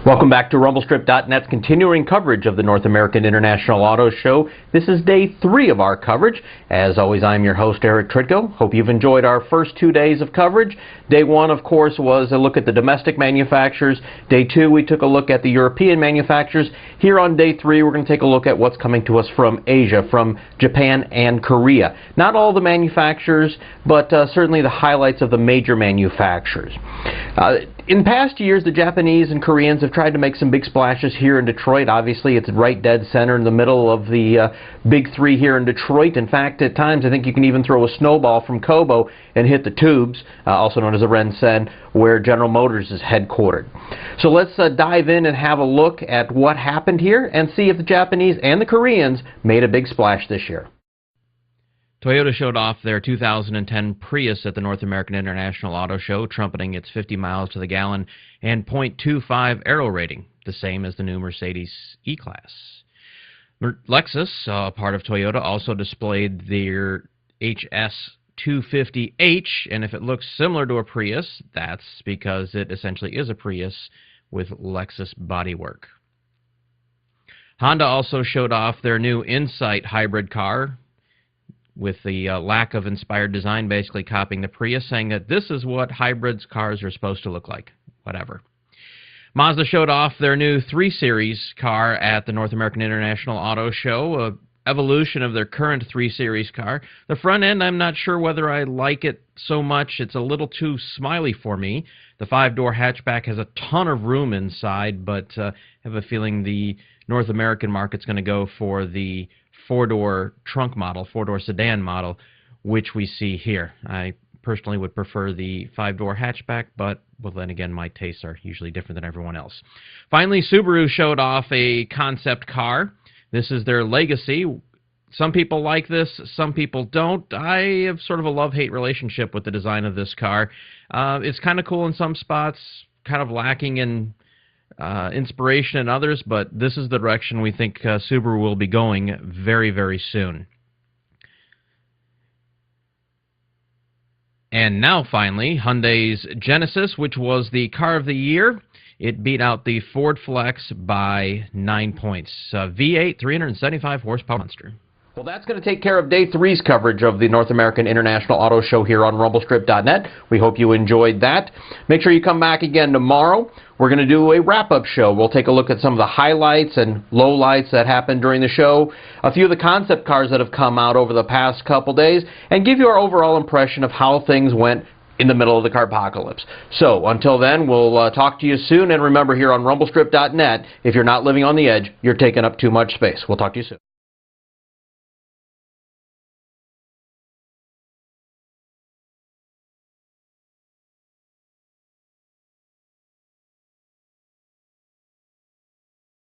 Welcome back to Rumblestrip.NET's continuing coverage of the North American International Auto Show. This is day 3 of our coverage. As always, I'm your host, Eric Tritko. Hope you've enjoyed our first 2 days of coverage. Day 1, of course, was a look at the domestic manufacturers. Day 2, we took a look at the European manufacturers. Here on day 3, we're going to take a look at what's coming to us from Asia, from Japan and Korea. Not all the manufacturers, but certainly the highlights of the major manufacturers. In past years, the Japanese and Koreans have tried to make some big splashes here in Detroit. Obviously, it's right dead center in the middle of the big 3 here in Detroit. In fact, at times, I think you can even throw a snowball from Kobo and hit the tubes, also known as a Rensen, where General Motors is headquartered. So let's dive in and have a look at what happened here and see if the Japanese and the Koreans made a big splash this year. Toyota showed off their 2010 Prius at the North American International Auto Show, trumpeting its 50 miles to the gallon and .25 aero rating, the same as the new Mercedes E-Class. Lexus, part of Toyota, also displayed their HS250H, and if it looks similar to a Prius, that's because it essentially is a Prius with Lexus bodywork. Honda also showed off their new Insight hybrid car, with the lack of inspired design basically copying the Prius, saying that this is what hybrids cars are supposed to look like. Whatever. Mazda showed off their new 3 Series car at the North American International Auto Show, an evolution of their current 3 Series car. The front end, I'm not sure whether I like it so much. It's a little too smiley for me. The 5-door hatchback has a ton of room inside, but I have a feeling the North American market's going to go for the 4-door trunk model, 4-door sedan model, which we see here. I personally would prefer the 5-door hatchback, but, well, then again, my tastes are usually different than everyone else. Finally, Subaru showed off a concept car. This is their Legacy. Some people like this, some people don't. I have sort of a love-hate relationship with the design of this car. It's kind of cool in some spots, kind of lacking in inspiration in others, but this is the direction we think Subaru will be going very, very soon. And now, finally, Hyundai's Genesis, which was the car of the year. It beat out the Ford Flex by 9 points. V8, 375 horsepower monster. Well, that's going to take care of Day 3's coverage of the North American International Auto Show here on Rumblestrip.net. We hope you enjoyed that. Make sure you come back again tomorrow. We're going to do a wrap-up show. We'll take a look at some of the highlights and lowlights that happened during the show, a few of the concept cars that have come out over the past couple days, and give you our overall impression of how things went in the middle of the carpocalypse. So, until then, we'll talk to you soon, and remember, here on Rumblestrip.net, if you're not living on the edge, you're taking up too much space. We'll talk to you soon.